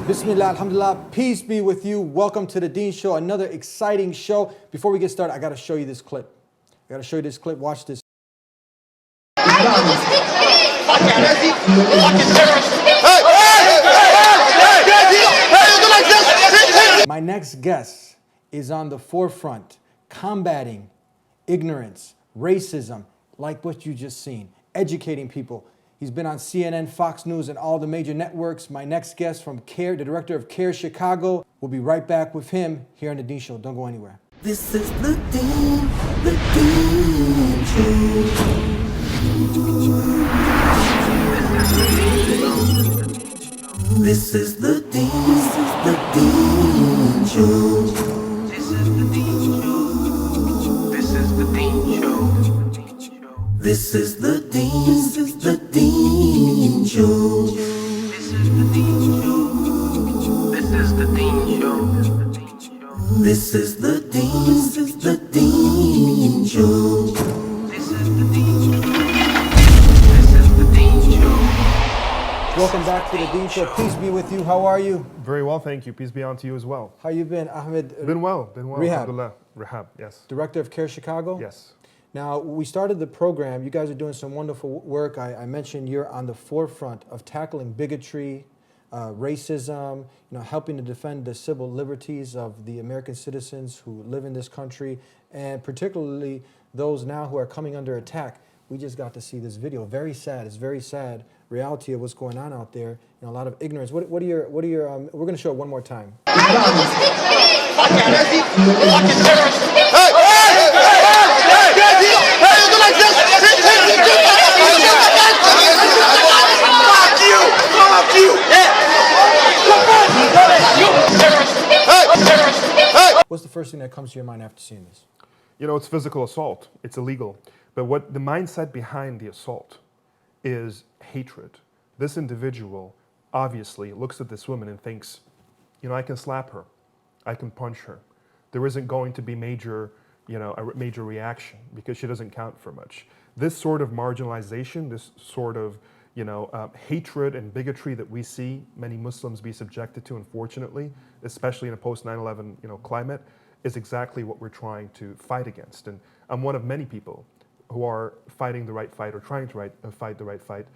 Bismillah, alhamdulillah, peace be with you. Welcome to the Deen Show, another exciting show. Before we get started, I gotta show you this clip. Watch this. My next guest is on the forefront, combating ignorance, racism, like what you just seen, educating people. He's been on CNN, Fox News, and all the major networks. My next guest from CARE, the director of CARE Chicago. We'll be right back with him here on the Deen Show. Don't go anywhere. This is the Deen Show. This is the Deen Show. This is the Deen Show. This is the Deen Show. This is the Deen Show. This is the Deen Show. This is the Deen Show. This is the Deen Show. This is the Deen Show. This is the Deen Show. Welcome back to the Deen Show. Peace be with you. How are you? Very well, thank you. Peace be on to you as well. How you been, Ahmed? Been well. Rehab. Alhamdulillah. Rehab, yes. Director of CARE Chicago? Yes. Now, we started the program. You guys are doing some wonderful work. I mentioned you're on the forefront of tackling bigotry, racism, helping to defend the civil liberties of the American citizens who live in this country, and particularly those now who are coming under attack. We just got to see this video. Very sad. It's very sad reality of what's going on out there. A lot of ignorance. What are your? We're going to show it one more time. What's the first thing that comes to your mind after seeing this? It's physical assault. It's illegal. But what the mindset behind the assault is hatred. This individual obviously looks at this woman and thinks, I can slap her. I can punch her. There isn't going to be a major reaction because she doesn't count for much. This sort of marginalization, this sort of hatred and bigotry that we see many Muslims be subjected to, unfortunately, especially in a post 9/11 climate, is exactly what we're trying to fight against. And I'm one of many people who are fighting the right fight or trying to fight the right fight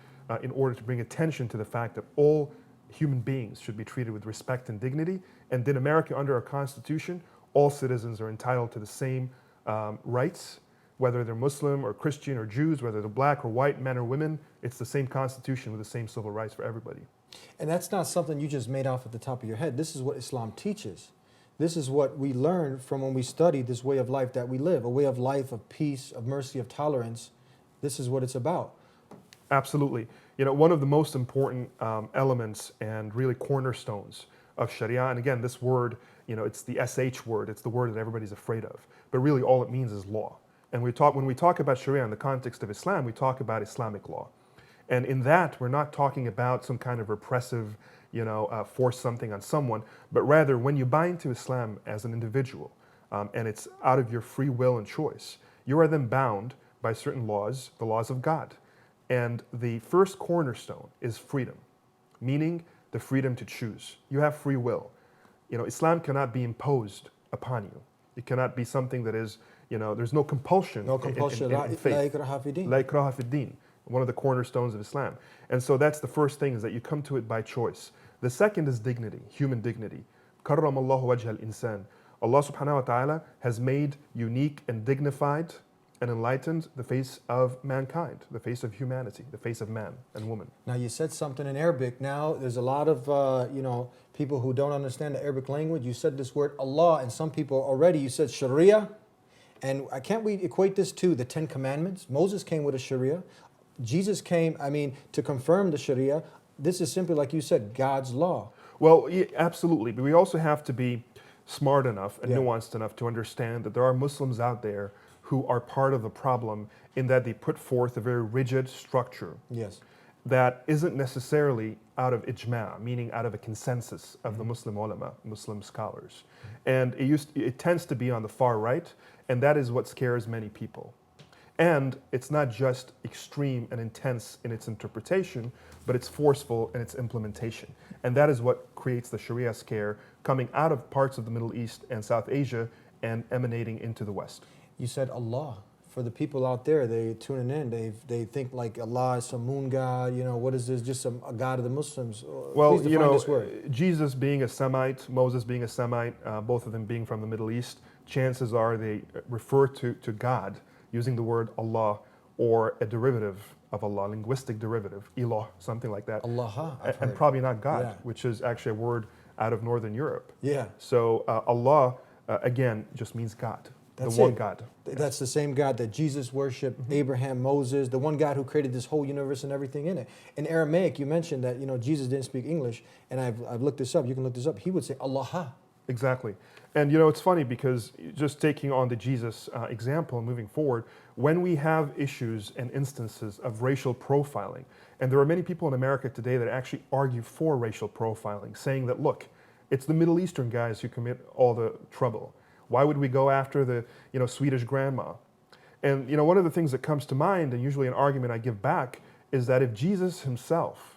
in order to bring attention to the fact that all human beings should be treated with respect and dignity. And in America, under our Constitution, all citizens are entitled to the same rights, whether they're Muslim or Christian or Jews, whether they're black or white, men or women. It's the same Constitution with the same civil rights for everybody. And that's not something you just made off at the top of your head. This is what Islam teaches. This is what we learn from when we study this way of life that we live, a way of life of peace, of mercy, of tolerance. This is what it's about. Absolutely. One of the most important elements and really cornerstones of Sharia, and again, this word, it's the SH word, it's the word that everybody's afraid of, but really all it means is law. And when we talk about Sharia in the context of Islam, we talk about Islamic law. And in that, we're not talking about some kind of repressive, force something on someone, but rather when you buy into Islam as an individual, and it's out of your free will and choice, you are then bound by certain laws, the laws of God. And the first cornerstone is freedom, meaning the freedom to choose. You have free will. Islam cannot be imposed upon you. It cannot be something that is, there's no compulsion. No compulsion. In faith. La ikraha fi din. La ikraha fi din, one of the cornerstones of Islam. And so that's the first thing, is that you come to it by choice. The second is dignity, human dignity. Karram Allahu wajha al-insan. Allah subhanahu wa ta'ala has made unique and dignified and enlightened the face of mankind, the face of humanity, the face of man and woman. Now, you said something in Arabic. Now, there's a lot of, people who don't understand the Arabic language. You said this word Allah, and some people already, you said Sharia. And can't we equate this to the 10 Commandments? Moses came with a Sharia. Jesus came, to confirm the Sharia. This is simply, like you said, God's law. Well, yeah, absolutely. But we also have to be smart enough and nuanced enough to understand that there are Muslims out there who are part of the problem in that they put forth a very rigid structure that isn't necessarily out of ijma', meaning out of a consensus of the Muslim ulama, Muslim scholars. And it tends to be on the far right, and that is what scares many people. And it's not just extreme and intense in its interpretation, but it's forceful in its implementation. And that is what creates the Sharia scare coming out of parts of the Middle East and South Asia and emanating into the West. You said Allah. For the people out there, they tuning in. They think like Allah is some moon god. You know, what is this? Just a god of the Muslims? Well, Please you define know, this word. Jesus being a Semite, Moses being a Semite, both of them being from the Middle East, chances are they refer to God using the word Allah or a derivative of Allah, linguistic derivative, ilah, something like that. Allah, I've And heard. probably not God, Yeah. which is actually a word out of Northern Europe. Yeah. So Allah, again, just means God, That's the one it. God. That's the same God that Jesus worshiped, Abraham, Moses, the one God who created this whole universe and everything in it. In Aramaic, you mentioned that, you know, Jesus didn't speak English, and I've looked this up. You can look this up. He would say Allah. Exactly. And you know, it's funny because just taking on the Jesus example and moving forward, when we have issues and instances of racial profiling, and there are many people in America today that actually argue for racial profiling, saying that, look, it's the Middle Eastern guys who commit all the trouble. Why would we go after the, you know, Swedish grandma? And you know, one of the things that comes to mind, and usually an argument I give back, is that if Jesus himself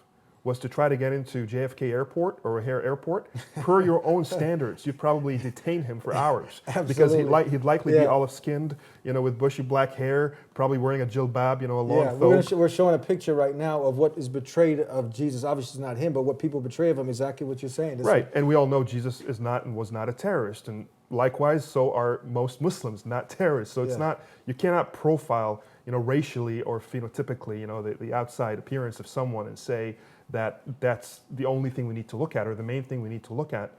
was to try to get into JFK Airport or O'Hare Airport, per your own standards, you'd probably detain him for hours. Because Absolutely. he'd likely be Yeah. olive-skinned, you know, with bushy black hair, probably wearing a jilbab, you know, a long Yeah, thobe. we're showing a picture right now of what is betrayed of Jesus. Obviously, it's not him, but what people betray of him. Exactly what you're saying. This Right, and we all know Jesus is not and was not a terrorist, and likewise, so are most Muslims not terrorists. So it's Yeah. not, you cannot profile, you know, racially or phenotypically, you know, the outside appearance of someone and say that that's the only thing we need to look at or the main thing we need to look at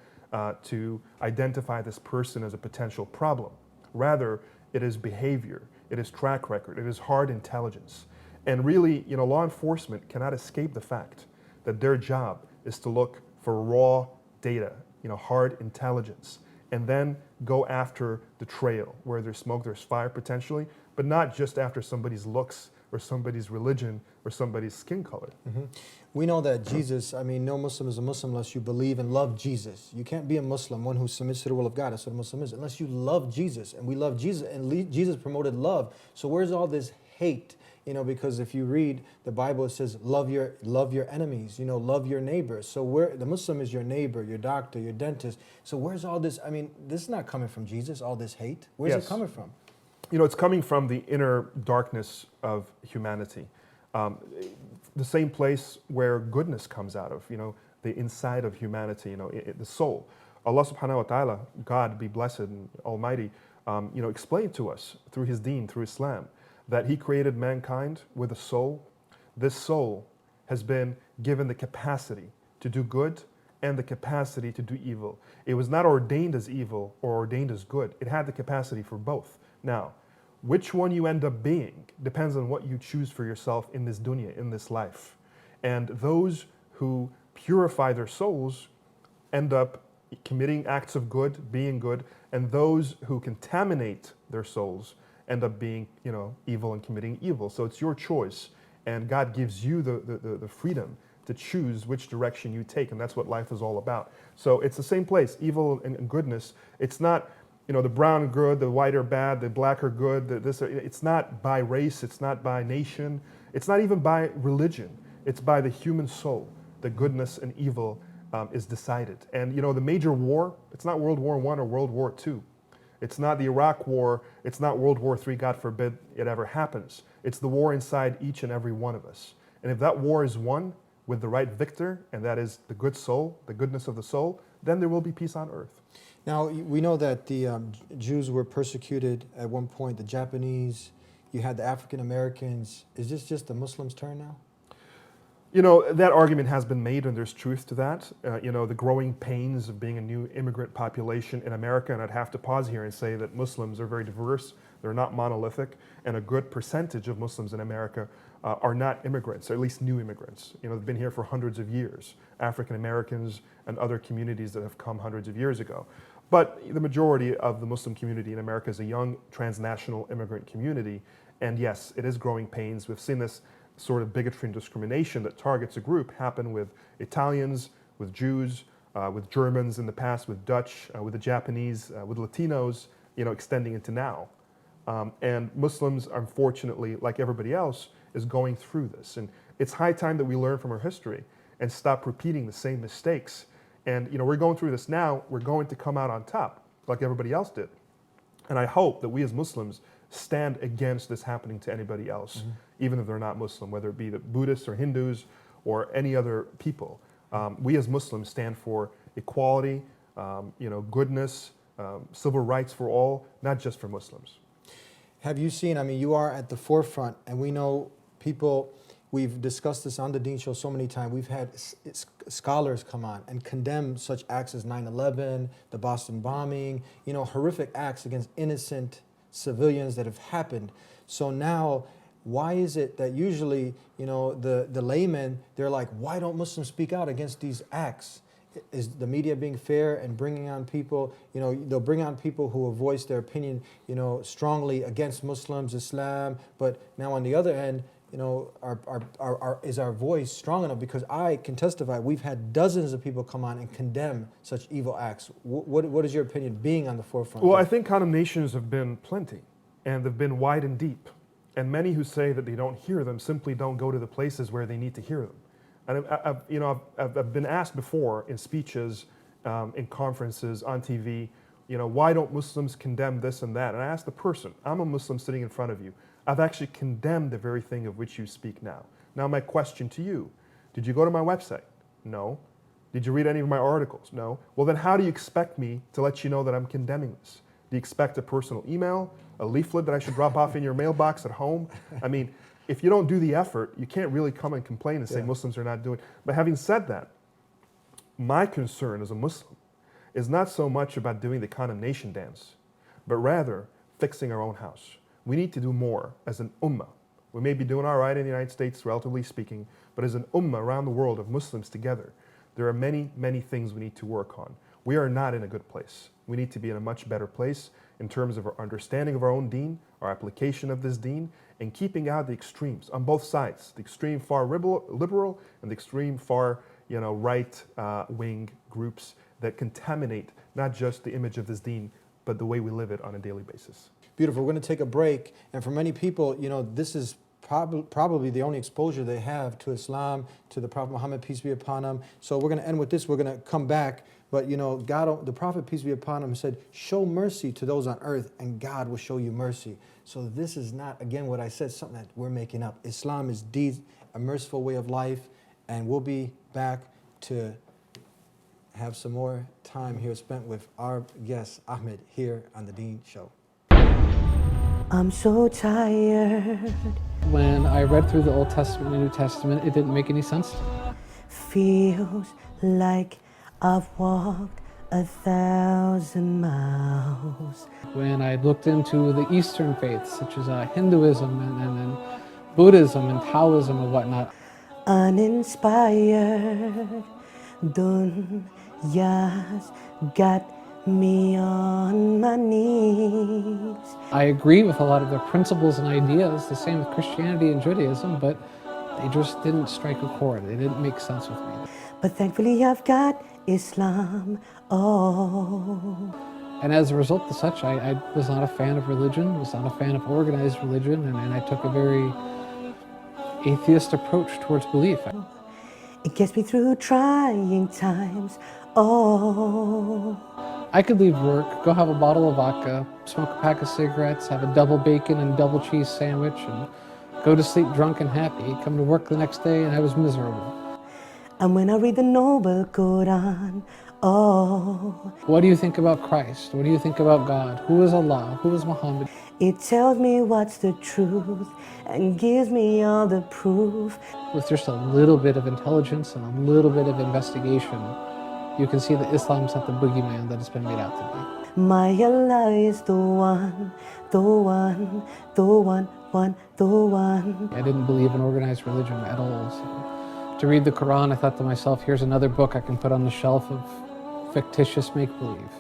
to identify this person as a potential problem. Rather, it is behavior, it is track record, it is hard intelligence. And really, you know, law enforcement cannot escape the fact that their job is to look for raw data, you know, hard intelligence, and then go after the trail. Where there's smoke, there's fire potentially, but not just after somebody's looks or somebody's religion or somebody's skin color. We know that Jesus, I mean, no Muslim is a Muslim unless you believe and love Jesus. You can't be a Muslim, one who submits to the will of God. That's what a Muslim is, unless you love Jesus. And we love Jesus, and Jesus promoted love. So where's all this hate? You know, because if you read the Bible, it says, love your enemies, you know, love your neighbors. So the Muslim is your neighbor, your doctor, your dentist. So where's all this? I mean, this is not coming from Jesus, all this hate. Where's Yes. it coming from? You know, it's coming from the inner darkness of humanity. The same place where goodness comes out of, you know, the inside of humanity, you know, the soul. Allah subhanahu wa ta'ala, God be blessed and almighty, you know, explained to us through his deen, through Islam, that he created mankind with a soul. This soul has been given the capacity to do good and the capacity to do evil. It was not ordained as evil or ordained as good. It had the capacity for both. Now, which one you end up being depends on what you choose for yourself in this dunya, in this life. And those who purify their souls end up committing acts of good, being good, and those who contaminate their souls end up being, you know, evil and committing evil. So it's your choice, and God gives you the freedom to choose which direction you take, and that's what life is all about. So it's the same place, evil and goodness. It's not, you know, the brown are good, the white are bad, the black are good. It's not by race, it's not by nation, it's not even by religion. It's by the human soul. The goodness and evil is decided. And you know, the major war, it's not World War I or World War II. It's not the Iraq War. It's not World War III, God forbid it ever happens. It's the war inside each and every one of us. And if that war is won with the right victor, and that is the good soul, the goodness of the soul, then there will be peace on earth. Now, we know that the Jews were persecuted at one point, the Japanese, you had the African Americans. Is this just the Muslims' turn now? You know, that argument has been made, and there's truth to that. You know, the growing pains of being a new immigrant population in America, and I'd have to pause here and say that Muslims are very diverse. They're not monolithic, and a good percentage of Muslims in America are not immigrants, or at least new immigrants. You know, they've been here for hundreds of years. African Americans and other communities that have come hundreds of years ago. But the majority of the Muslim community in America is a young transnational immigrant community, and yes, it is growing pains. We've seen this sort of bigotry and discrimination that targets a group happen with Italians, with Jews, with Germans in the past, with Dutch, with the Japanese, with Latinos, you know, extending into now. And Muslims, unfortunately, like everybody else, is going through this. And it's high time that we learn from our history and stop repeating the same mistakes. And we're going through this now. We're going to come out on top, like everybody else did. And I hope that we as Muslims stand against this happening to anybody else, even if they're not Muslim, whether it be the Buddhists or Hindus or any other people. We as Muslims stand for equality, goodness, civil rights for all, not just for Muslims. Have you seen, I mean, you are at the forefront, and we know people, we've discussed this on the Deen Show so many times, we've had scholars come on and condemn such acts as 9/11, the Boston bombing, horrific acts against innocent civilians that have happened. So now, why is it that usually, the laymen, they're like, why don't Muslims speak out against these acts? Is the media being fair and bringing on people, they'll bring on people who will voice their opinion, strongly against Muslims, Islam, but now on the other end, is our voice strong enough? Because I can testify, we've had dozens of people come on and condemn such evil acts. What is your opinion being on the forefront? Well, I think condemnations have been plenty, and they've been wide and deep. And many who say that they don't hear them simply don't go to the places where they need to hear them. And I've been asked before in speeches, in conferences, on TV, why don't Muslims condemn this and that? And I asked the person, I'm a Muslim sitting in front of you. I've actually condemned the very thing of which you speak now. Now my question to you, did you go to my website? No. Did you read any of my articles? No. Well, then how do you expect me to let you know that I'm condemning this? Do you expect a personal email, a leaflet that I should drop off in your mailbox at home? I mean, if you don't do the effort, you can't really come and complain and say Muslims are not doing it. But having said that, my concern as a Muslim is not so much about doing the condemnation dance, but rather fixing our own house. We need to do more as an ummah. We may be doing all right in the United States, relatively speaking, but as an ummah around the world of Muslims together, there are many, many things we need to work on. We are not in a good place. We need to be in a much better place in terms of our understanding of our own deen, our application of this deen, and keeping out the extremes on both sides, the extreme far liberal and the extreme far right-wing groups that contaminate not just the image of this deen, but the way we live it on a daily basis. Beautiful. We're going to take a break. And for many people, this is probably the only exposure they have to Islam, to the Prophet Muhammad, peace be upon him. So we're going to end with this. We're going to come back. But, God, the Prophet, peace be upon him, said, show mercy to those on earth, and God will show you mercy. So this is not, again, what I said, something that we're making up. Islam is a merciful way of life, and we'll be back to have some more time here spent with our guest, Ahmed, here on The Deen Show. I'm so tired. When I read through the Old Testament and New Testament, it didn't make any sense to me. Feels like I've walked 1,000 miles. When I looked into the Eastern faiths, such as Hinduism and Buddhism and Taoism and whatnot, Uninspired, Dunya's got me on my knees. I agree with a lot of their principles and ideas, the same with Christianity and Judaism, but they just didn't strike a chord. They didn't make sense with me. But thankfully I've got Islam, oh. And as a result of such, I was not a fan of religion, was not a fan of organized religion, and I took a very atheist approach towards belief. It gets me through trying times, oh. I could leave work, go have a bottle of vodka, smoke a pack of cigarettes, have a double bacon and double cheese sandwich, and go to sleep drunk and happy, come to work the next day, and I was miserable. And when I read the Noble Quran, oh. What do you think about Christ? What do you think about God? Who is Allah? Who is Muhammad? It tells me what's the truth and gives me all the proof. With just a little bit of intelligence and a little bit of investigation, you can see that Islam's not the boogeyman that it's been made out to be. My Allah is the one, the one, the one, the one. I didn't believe in organized religion at all. So to read the Quran, I thought to myself, here's another book I can put on the shelf of fictitious make-believe.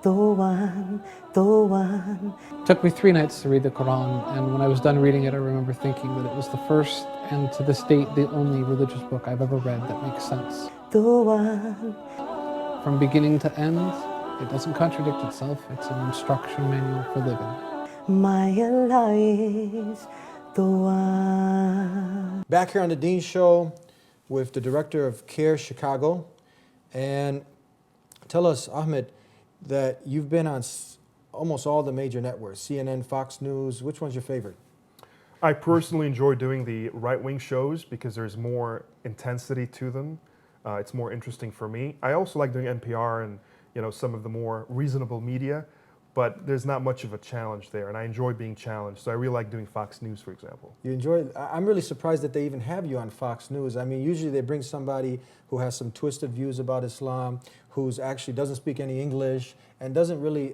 The one, the one. It took me 3 nights to read the Quran, and when I was done reading it, I remember thinking that it was the first, and to this date, the only religious book I've ever read that makes sense. The one. From beginning to end, it doesn't contradict itself. It's an instruction manual for living. My Allah is the one. Back here on the Deen Show with the director of CARE Chicago. And tell us, Ahmed, that you've been on almost all the major networks, CNN, Fox News. Which one's your favorite? I personally enjoy doing the right-wing shows because there's more intensity to them. It's more interesting for me. I also like doing NPR and some of the more reasonable media, but there's not much of a challenge there, and I enjoy being challenged. So I really like doing Fox News, for example. You enjoy it? I'm really surprised that they even have you on Fox News. I mean, usually they bring somebody who has some twisted views about Islam, who's actually doesn't speak any English, and doesn't really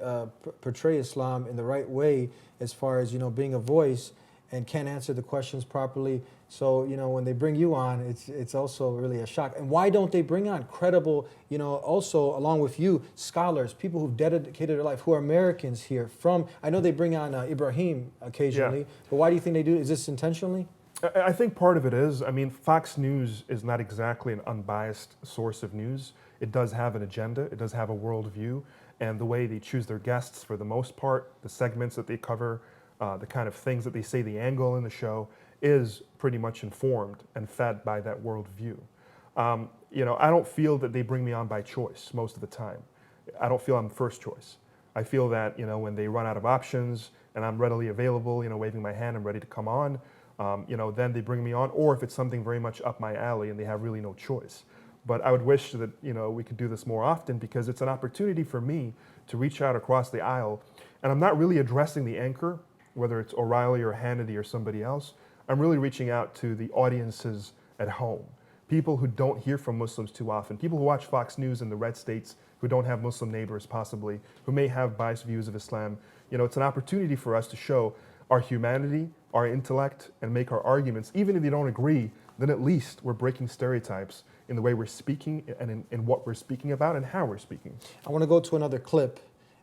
portray Islam in the right way as far as being a voice, and can't answer the questions properly. So, when they bring you on, it's also really a shock. And why don't they bring on credible, also along with you, scholars, people who've dedicated their life, who are Americans here from, I know they bring on Ibrahim occasionally, but why do you think they do? Is this intentionally? I think part of it is, Fox News is not exactly an unbiased source of news. It does have an agenda, it does have a worldview, and the way they choose their guests for the most part, the segments that they cover, the kind of things that they say, the angle in the show, is pretty much informed and fed by that worldview. I don't feel that they bring me on by choice most of the time. I don't feel I'm first choice. I feel that when they run out of options and I'm readily available, waving my hand, I'm ready to come on, then they bring me on. Or if it's something very much up my alley and they have really no choice. But I would wish that we could do this more often because it's an opportunity for me to reach out across the aisle. And I'm not really addressing the anchor, whether it's O'Reilly or Hannity or somebody else. I'm really reaching out to the audiences at home, people who don't hear from Muslims too often, people who watch Fox News in the red states, who don't have Muslim neighbors possibly, who may have biased views of Islam. It's an opportunity for us to show our humanity, our intellect, and make our arguments. Even if you don't agree, then at least we're breaking stereotypes in the way we're speaking and in what we're speaking about and how we're speaking. I want to go to another clip,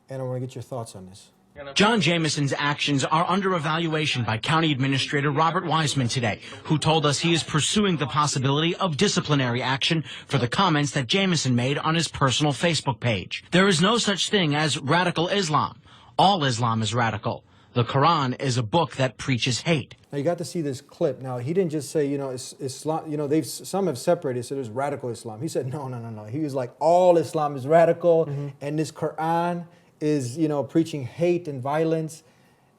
and I want to get your thoughts on this. John Jameson's actions are under evaluation by County Administrator Robert Wiseman today, who told us he is pursuing the possibility of disciplinary action for the comments that Jameson made on his personal Facebook page. There is no such thing as radical Islam. All Islam is radical. The Quran is a book that preaches hate. Now you got to see this clip. Now he didn't just say, Islam. Some have separated. So there's radical Islam. He said no. He was like all Islam is radical, and this Quran is, preaching hate and violence.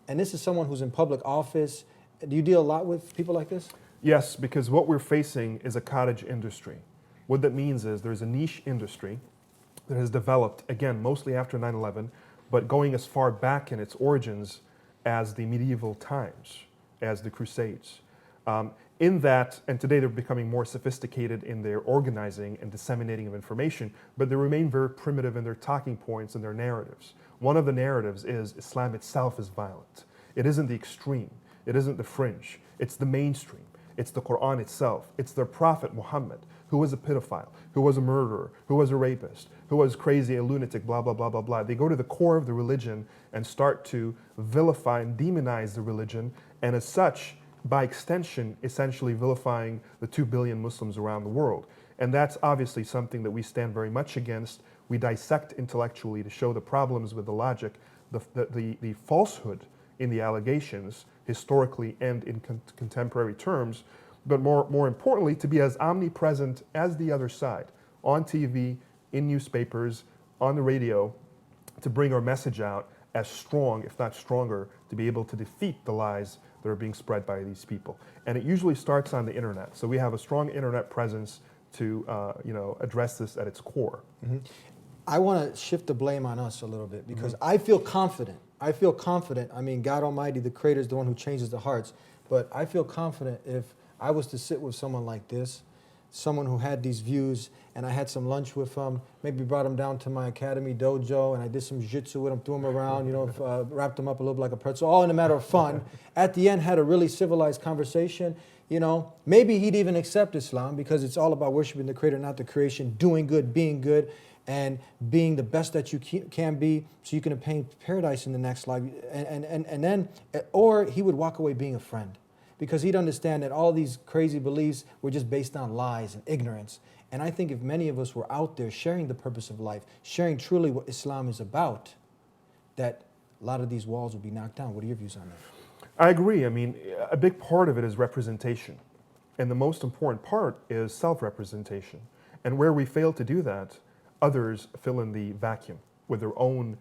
And this is someone who's in public office. Do you deal a lot with people like this? Yes, because what we're facing is a cottage industry. What that means is there's a niche industry that has developed, again, mostly after 9/11, but going as far back in its origins as the medieval times, as the Crusades. In that, and today they're becoming more sophisticated in their organizing and disseminating of information, but they remain very primitive in their talking points and their narratives. One of the narratives is Islam itself is violent. It isn't the extreme. It isn't the fringe. It's the mainstream. It's the Quran itself. It's their prophet Muhammad, who was a pedophile, who was a murderer, who was a rapist, who was crazy, a lunatic, blah, blah, blah, blah, blah. They go to the core of the religion and start to vilify and demonize the religion, and as such, by extension, essentially vilifying the 2 billion Muslims around the world. And that's obviously something that we stand very much against. We dissect intellectually to show the problems with the logic, the falsehood in the allegations, historically and in contemporary terms, but more importantly, to be as omnipresent as the other side, on TV, in newspapers, on the radio, to bring our message out as strong, if not stronger, to be able to defeat the lies that are being spread by these people. And it usually starts on the internet. So we have a strong internet presence to address this at its core. Mm-hmm. I want to shift the blame on us a little bit because I feel confident. I mean, God Almighty, the Creator, is the one who changes the hearts. But I feel confident if I was to sit with someone like this, someone who had these views, and I had some lunch with him, maybe brought him down to my academy dojo, and I did some jiu-jitsu with him, threw him around, wrapped him up a little bit like a pretzel, all in a matter of fun. At the end, had a really civilized conversation. Maybe he'd even accept Islam because it's all about worshiping the Creator, not the creation, doing good, and being the best that you can be so you can obtain paradise in the next life. And then, or he would walk away being a friend because he'd understand that all these crazy beliefs were just based on lies and ignorance. And I think if many of us were out there sharing the purpose of life, sharing truly what Islam is about, that a lot of these walls would be knocked down. What are your views on that? I agree. I mean, a big part of it is representation. And the most important part is self-representation. And where we fail to do that, others fill in the vacuum with their own,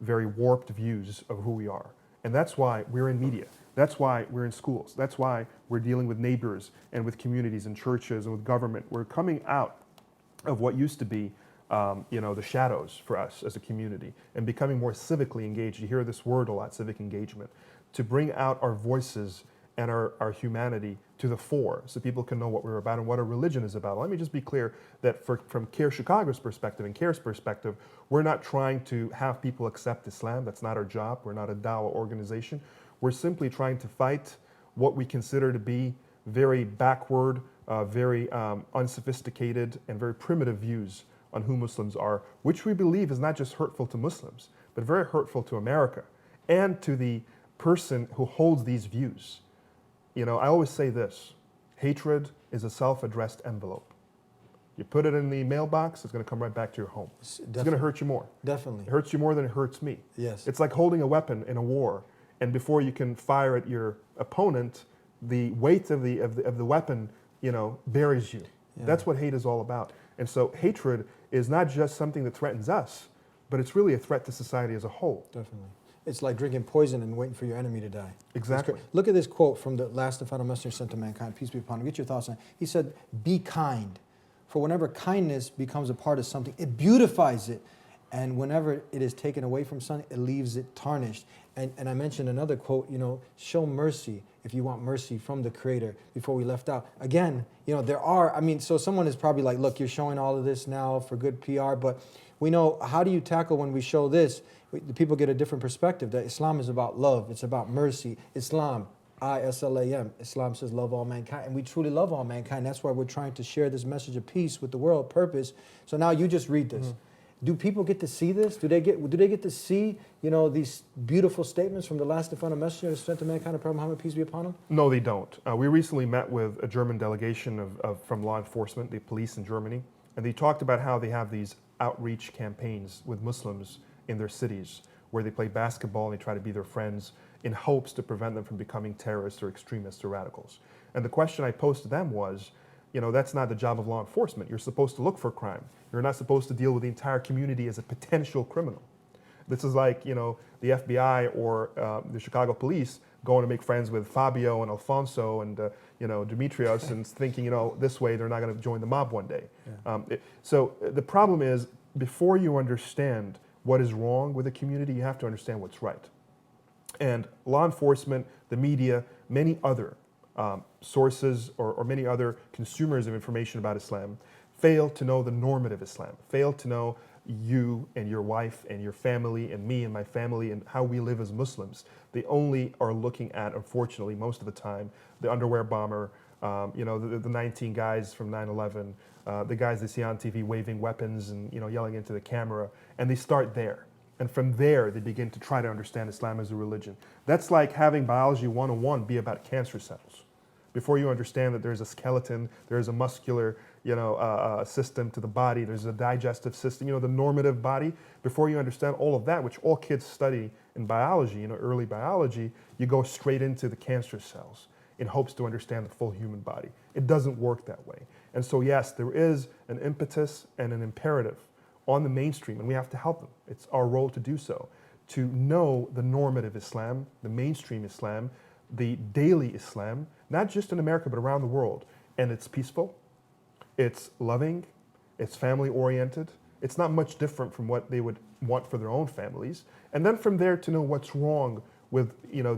very warped views of who we are. And that's why we're in media. That's why we're in schools. That's why we're dealing with neighbors and with communities and churches and with government. We're coming out of what used to be, the shadows for us as a community and becoming more civically engaged. You hear this word a lot, civic engagement, to bring out our voices and our humanity to the fore so people can know what we're about and what our religion is about. Let me just be clear that from CARE Chicago's perspective and CARE's perspective, we're not trying to have people accept Islam. That's not our job. We're not a dawah organization. We're simply trying to fight what we consider to be very backward, very unsophisticated, and very primitive views on who Muslims are, which we believe is not just hurtful to Muslims, but very hurtful to America and to the person who holds these views. I always say this: hatred is a self-addressed envelope. You put it in the mailbox, it's going to come right back to your home. It's going to hurt you more. Definitely. It hurts you more than it hurts me. Yes. It's like holding a weapon in a war, and before you can fire at your opponent, the weight of the weapon, buries you. Yeah. That's what hate is all about. And so hatred is not just something that threatens us, but it's really a threat to society as a whole. Definitely. It's like drinking poison and waiting for your enemy to die. Exactly. Look at this quote from the last and final messenger sent to mankind, peace be upon him. Get your thoughts on it. He said, "Be kind, for whenever kindness becomes a part of something, it beautifies it. And whenever it is taken away from something, it leaves it tarnished." And I mentioned another quote, show mercy if you want mercy from the Creator before we left out. Again, so someone is probably like, look, you're showing all of this now for good PR, but we know, how do you tackle when we show this? The people get a different perspective, that Islam is about love, it's about mercy. Islam, I-S-L-A-M, Islam says love all mankind, and we truly love all mankind. That's why we're trying to share this message of peace with the world, purpose. So now you just read this. Do people get to see this? Do they get to see, these beautiful statements from the last and final messenger sent to mankind, Prophet Muhammad, peace be upon him? No, they don't. We recently met with a German delegation from law enforcement, the police in Germany, and they talked about how they have these outreach campaigns with Muslims in their cities where they play basketball and they try to be their friends in hopes to prevent them from becoming terrorists or extremists or radicals. And the question I posed to them was, that's not the job of law enforcement. You're supposed to look for crime. You're not supposed to deal with the entire community as a potential criminal. This is like, the FBI or the Chicago police going to make friends with Fabio and Alfonso and, Demetrios and thinking, this way they're not going to join the mob one day. Yeah. So the problem is, before you understand what is wrong with a community, you have to understand what's right. And law enforcement, the media, many other sources or many other consumers of information about Islam fail to know the normative Islam, fail to know you and your wife and your family and me and my family and how we live as Muslims. They only are looking at, unfortunately, most of the time, the underwear bomber, the 19 guys from 9/11, the guys they see on TV waving weapons and yelling into the camera, and they start there. And from there, they begin to try to understand Islam as a religion. That's like having biology 101 be about cancer cells. Before you understand that there's a skeleton, there's a muscular, system to the body, there's a digestive system, the normative body. Before you understand all of that, which all kids study in biology, early biology, you go straight into the cancer cells in hopes to understand the full human body. It doesn't work that way. And so yes, there is an impetus and an imperative on the mainstream, and we have to help them. It's our role to do so, to know the normative Islam, the mainstream Islam, the daily Islam, not just in America, but around the world. And it's peaceful, it's loving, it's family-oriented. It's not much different from what they would want for their own families. And then from there to know what's wrong with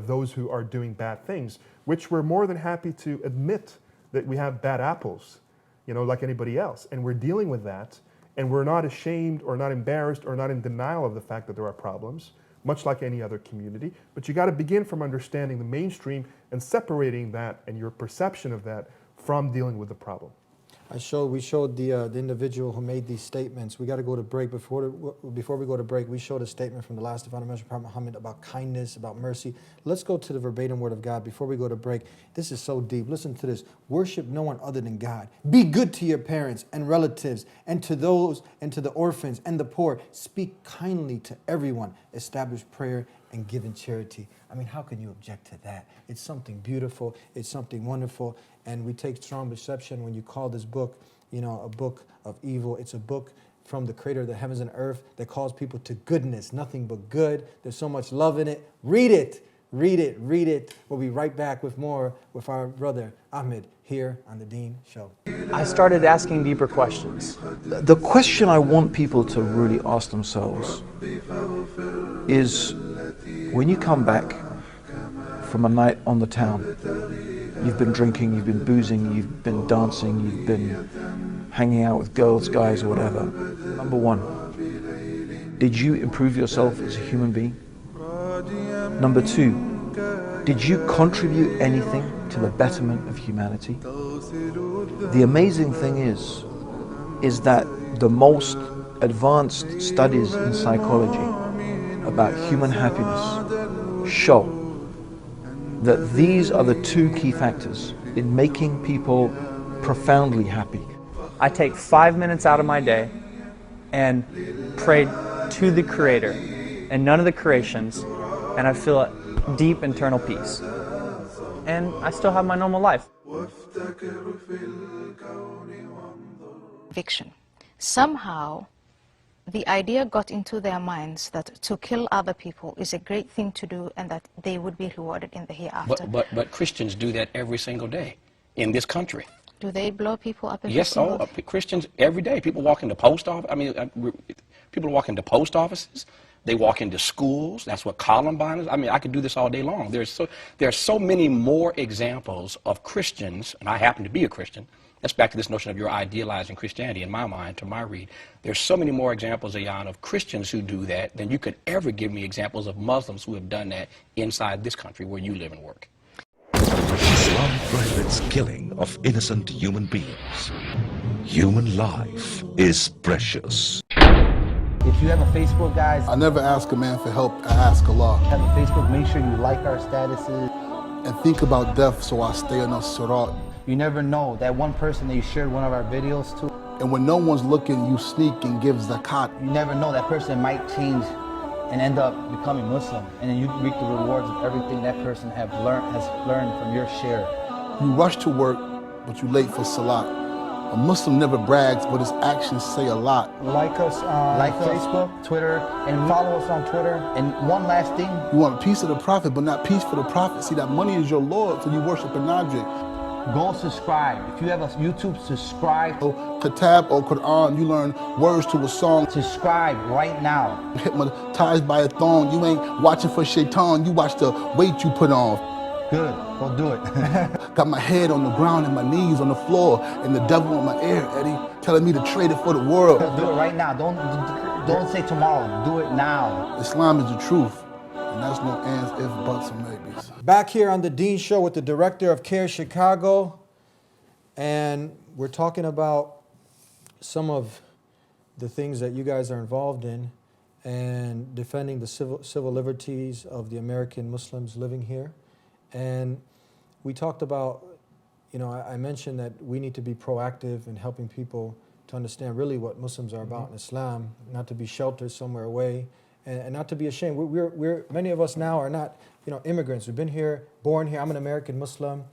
those who are doing bad things, which we're more than happy to admit that we have bad apples, like anybody else. And we're dealing with that, and we're not ashamed or not embarrassed or not in denial of the fact that there are problems, much like any other community. But you got to begin from understanding the mainstream and separating that and your perception of that from dealing with the problem. We showed the individual who made these statements. We got to go to break. Before we go to break, we showed a statement from the last divine messenger, Prophet Muhammad, about kindness, about mercy. Let's go to the verbatim word of God before we go to break. This is so deep. Listen to this. Worship no one other than God. Be good to your parents and relatives, and to those and to the orphans and the poor. Speak kindly to everyone. Establish prayer and give in charity. I mean, how can you object to that? It's something beautiful. It's something wonderful. And we take strong exception when you call this book, a book of evil. It's a book from the creator of the heavens and earth that calls people to goodness, nothing but good. There's so much love in it. Read it. Read it. Read it. We'll be right back with more with our brother Ahmed here on the Deen Show. I started asking deeper questions. The question I want people to really ask themselves is, when you come back from a night on the town, you've been drinking, you've been boozing, you've been dancing, you've been hanging out with girls, guys, or whatever. Number one, did you improve yourself as a human being? Number two, did you contribute anything to the betterment of humanity? The amazing thing is that the most advanced studies in psychology about human happiness show that these are the two key factors in making people profoundly happy. I take 5 minutes out of my day and pray to the Creator and none of the creations, and I feel a deep internal peace. And I still have my normal life. Conviction. Somehow, the idea got into their minds that to kill other people is a great thing to do and that they would be rewarded in the hereafter. But Christians do that every single day in this country. Do they blow people up every Yes, single day? Christians every day. People walk into post office. People walk into post offices. They walk into schools. That's what Columbine is. I mean, I could do this all day long. There are so many more examples of Christians, and I happen to be a Christian. That's back to this notion of you're idealizing Christianity in my mind, to my read. There's so many more examples, Ayan, of Christians who do that than you could ever give me examples of Muslims who have done that inside this country where you live and work. Islam prohibits killing of innocent human beings. Human life is precious. If you have a Facebook, guys, I never ask a man for help, I ask Allah. Have a Facebook, make sure you like our statuses. And think about death so I stay on the sirat. You never know, that one person that you shared one of our videos to. And when no one's looking, you sneak and give zakat. You never know, that person might change and end up becoming Muslim. And then you reap the rewards of everything that person has learned from your share. You rush to work, but you late for salat. A Muslim never brags, but his actions say a lot. Like us on Facebook, Twitter, and follow us on Twitter. And one last thing. You want peace of the Prophet, but not peace for the Prophet. See, that money is your Lord, so you worship an object. Go subscribe. If you have a YouTube, subscribe. Kitab or Quran, you learn words to a song. Subscribe right now. Hypnotized by a thong, you ain't watching for shaitan, you watch the weight you put on. Good, go do it. Got my head on the ground and my knees on the floor, and the devil in my ear, Eddie, telling me to trade it for the world. Do it right now. Don't say tomorrow. Do it now. Islam is the truth, and that's no ands, ifs, buts, or maybes. Back here on the Deen Show with the director of CARE Chicago, and we're talking about some of the things that you guys are involved in and defending the civil liberties of the American Muslims living here. And we talked about, I mentioned that we need to be proactive in helping people to understand really what Muslims are about in Islam, not to be sheltered somewhere away, and not to be ashamed. Many of us now are not, immigrants. We've been here, born here. I'm an American Muslim.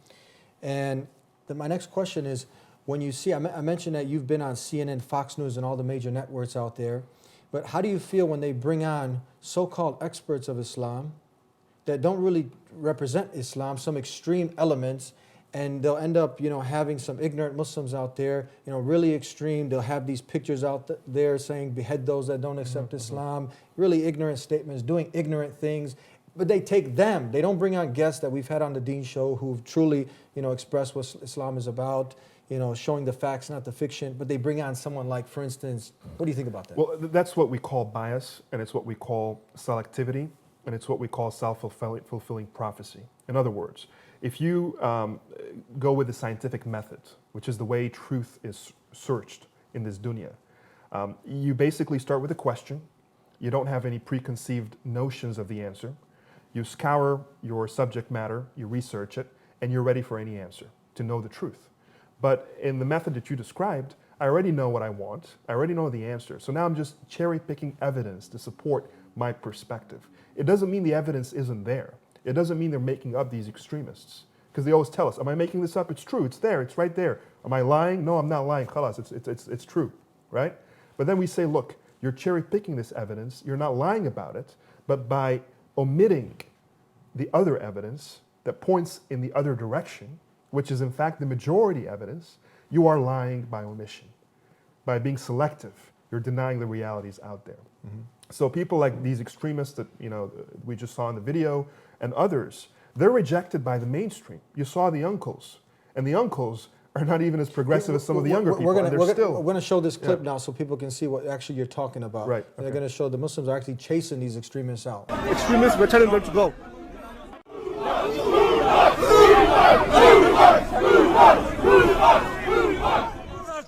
And my next question is, when you see, I mentioned that you've been on CNN, Fox News, and all the major networks out there, but how do you feel when they bring on so-called experts of Islam that don't really represent Islam, some extreme elements, and they'll end up, having some ignorant Muslims out there, really extreme. They'll have these pictures out there saying behead those that don't accept Islam, really ignorant statements, doing ignorant things. But they take them. They don't bring on guests that we've had on the Deen Show who've truly, expressed what Islam is about, showing the facts, not the fiction. But they bring on someone like, for instance, what do you think about that? Well, that's what we call bias, and it's what we call selectivity. and it's what we call self-fulfilling prophecy. In other words, if you go with the scientific method, which is the way truth is searched in this dunya, you basically start with a question. You don't have any preconceived notions of the answer. You scour your subject matter, you research it, and you're ready for any answer to know the truth. But in the method that you described, I already know what I want. I already know the answer. So now I'm just cherry picking evidence to support my perspective. It doesn't mean the evidence isn't there. It doesn't mean they're making up these extremists. Because they always tell us, am I making this up? It's true, it's there, it's right there. Am I lying? No, I'm not lying. Khalas, it's true, right? But then we say, look, you're cherry picking this evidence, you're not lying about it, but by omitting the other evidence that points in the other direction, which is in fact the majority evidence, you are lying by omission. By being selective, you're denying the realities out there. So people like these extremists that we just saw in the video and others, they're rejected by the mainstream. You saw the uncles, and the uncles are not even as progressive as some of the younger people. We're going to show this clip now so people can see what actually you're talking about. Right. And they're going to show the Muslims are actually chasing these extremists out. Extremists, we're telling them to go.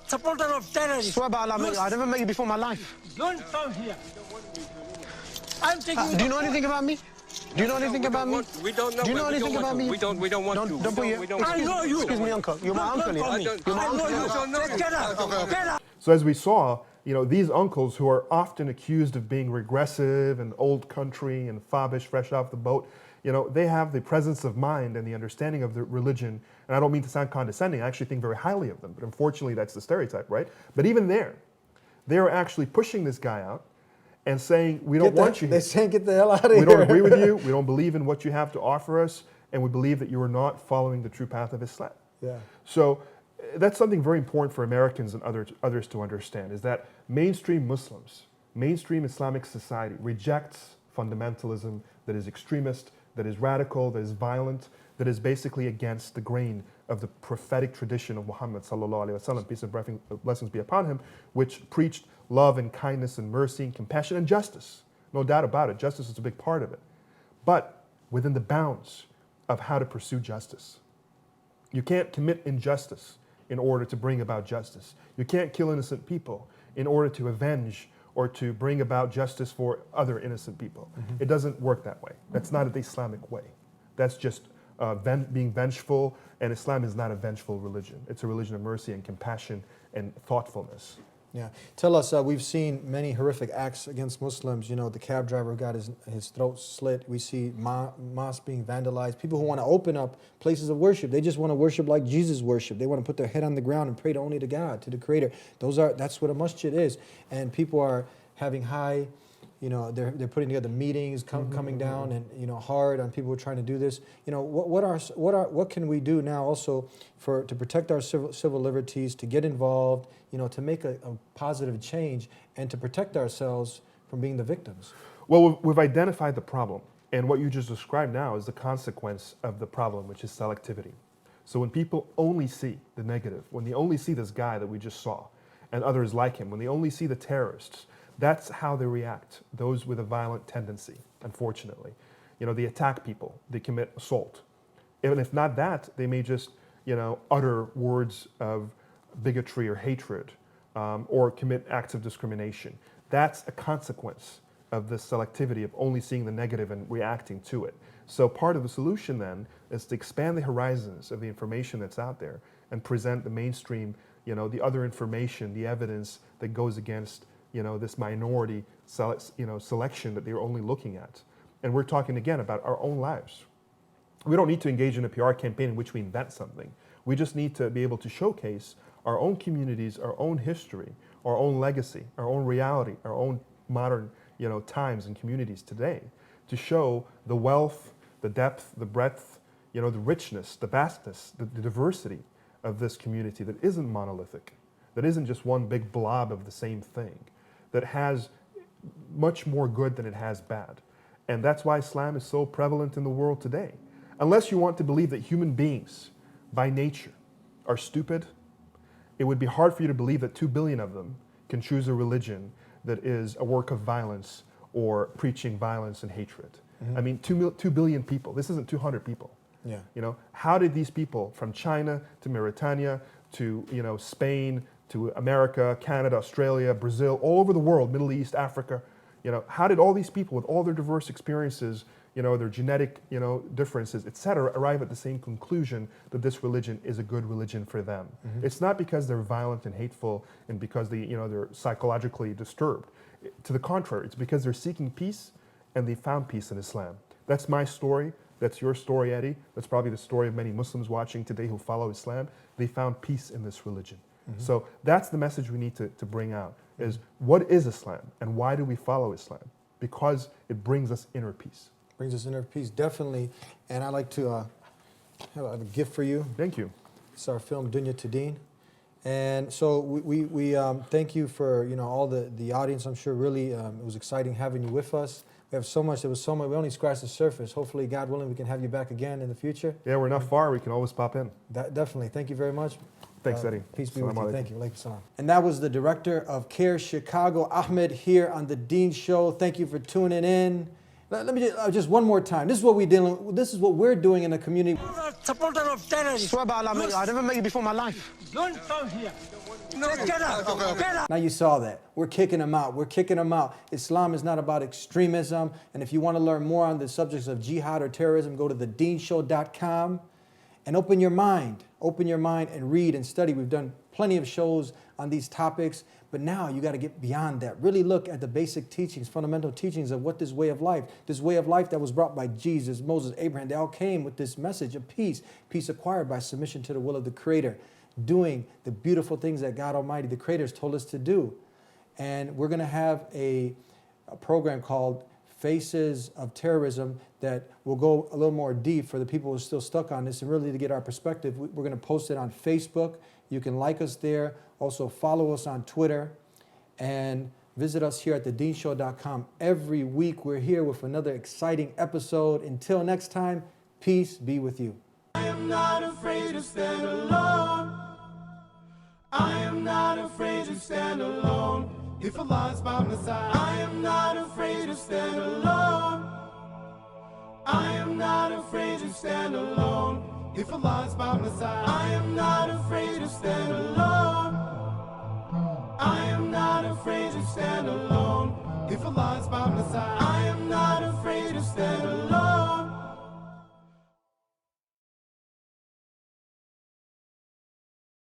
Supporter of terrorists. Swear by Allah, I never met you before in my life. Don't come here. I'm taking. Do you know anything about me? Do you know anything about me? We don't know. Do you know anything about me? We don't want to. Don't put your. I know you. Excuse me, uncle. You're my uncle. I know you. Get out. Get out. So as we saw, these uncles who are often accused of being regressive and old country and fobbish, fresh off the boat, they have the presence of mind and the understanding of the religion. And I don't mean to sound condescending. I actually think very highly of them. But unfortunately, that's the stereotype, right? But even there, they're actually pushing this guy out and saying, we don't want you here. They're saying, get the hell out of here. We don't agree with you. We don't believe in what you have to offer us. And we believe that you are not following the true path of Islam. Yeah. So that's something very important for Americans and others to understand, is that mainstream Muslims, mainstream Islamic society rejects fundamentalism that is extremist, that is radical, that is violent, that is basically against the grain of the prophetic tradition of Muhammad sallallahu alaihi wasallam, peace and blessings be upon him, which preached love and kindness and mercy and compassion and justice. No doubt about it. Justice is a big part of it. But within the bounds of how to pursue justice. You can't commit injustice in order to bring about justice. You can't kill innocent people in order to avenge or to bring about justice for other innocent people. It doesn't work that way. That's not the Islamic way. That's just being vengeful, and Islam is not a vengeful religion. It's a religion of mercy and compassion and thoughtfulness. Yeah. Tell us, we've seen many horrific acts against Muslims. The cab driver got his throat slit. We see mosques being vandalized. People who want to open up places of worship. They just want to worship like Jesus worshiped. They want to put their head on the ground and pray only to God, to the Creator. That's what a masjid is. And people are having high, they're putting together meetings, coming down and hard on people who are trying to do this. What can we do now also to protect our civil liberties, to get involved, to make a positive change and to protect ourselves from being the victims? Well, we've identified the problem, and what you just described now is the consequence of the problem, which is selectivity. So when people only see the negative, when they only see this guy that we just saw and others like him, when they only see the terrorists, that's how they react, those with a violent tendency, unfortunately. They attack people, they commit assault. Even if not that, they may just, utter words of bigotry or hatred, or commit acts of discrimination. That's a consequence of the selectivity of only seeing the negative and reacting to it. So part of the solution then is to expand the horizons of the information that's out there and present the mainstream, the other information, the evidence that goes against this minority selection that they're only looking at. And we're talking again about our own lives. We don't need to engage in a PR campaign in which we invent something. We just need to be able to showcase our own communities, our own history, our own legacy, our own reality, our own modern times and communities today, to show the wealth, the depth, the breadth, the richness, the vastness, the diversity of this community that isn't monolithic, that isn't just one big blob of the same thing, that has much more good than it has bad. And that's why Islam is so prevalent in the world today. Unless you want to believe that human beings, by nature, are stupid, it would be hard for you to believe that 2 billion of them can choose a religion that is a work of violence or preaching violence and hatred. I mean, 2 billion people. This isn't 200 people. Yeah. You know, how did these people from China to Mauritania to, you know, Spain to America, Canada, Australia, Brazil, all over the world, Middle East, Africa, you know, how did all these people with all their diverse experiences, you know, their genetic, you know, differences, et cetera, arrive at the same conclusion that this religion is a good religion for them? It's not because they're violent and hateful and because they, you know, they're psychologically disturbed. To the contrary, it's because they're seeking peace and they found peace in Islam. That's my story. That's your story, Eddie. That's probably the story of many Muslims watching today who follow Islam. They found peace in this religion. So that's the message we need to bring out, is what is Islam and why do we follow Islam? Because it brings us inner peace. Brings us inner peace, definitely. And I'd like to have a gift for you. Thank you. It's our film, Dunya to Deen. And so we thank you for, you know, all the audience. I'm sure really it was exciting having you with us. We have so much, there was so much, we only scratched the surface. Hopefully, God willing, we can have you back again in the future. Yeah, we're not far. We can always pop in. Definitely. Thank you very much. Thanks, Eddie. Peace be with Assalamu you. alaikum. Thank you. Alaikum salam. And that was the director of CARE Chicago, Ahmed, here on the Deen Show. Thank you for tuning in. Let me just one more time. This is what this is what we're doing in the community. Supporter of terrorists. Swear by Allah, I never met you before in my life. Don't come here. No, get out. Get out. Now you saw that. We're kicking them out. We're kicking them out. Islam is not about extremism. And if you want to learn more on the subjects of jihad or terrorism, go to thedeenshow.com and open your mind. Open your mind and read and study. We've done plenty of shows on these topics, but now you got to get beyond that. Really look at the basic teachings, fundamental teachings of what this way of life that was brought by Jesus, Moses, Abraham, they all came with this message of peace, peace acquired by submission to the will of the Creator, doing the beautiful things that God Almighty, the Creator, has told us to do. And we're going to have a program called Faces of Terrorism that will go a little more deep for the people who are still stuck on this and really to get our perspective. We're going to post it on Facebook. You can like us there. Also follow us on Twitter and visit us here at thedeenshow.com. Every week we're here with another exciting episode. Until next time, peace be with you. I am not afraid to stand alone. I am not afraid to stand alone. If Allah is by my side, I am not afraid to stand alone. I am not afraid to stand alone. If Allah is by my side, I am not afraid to stand alone. I am not afraid to stand alone. If Allah is by my side,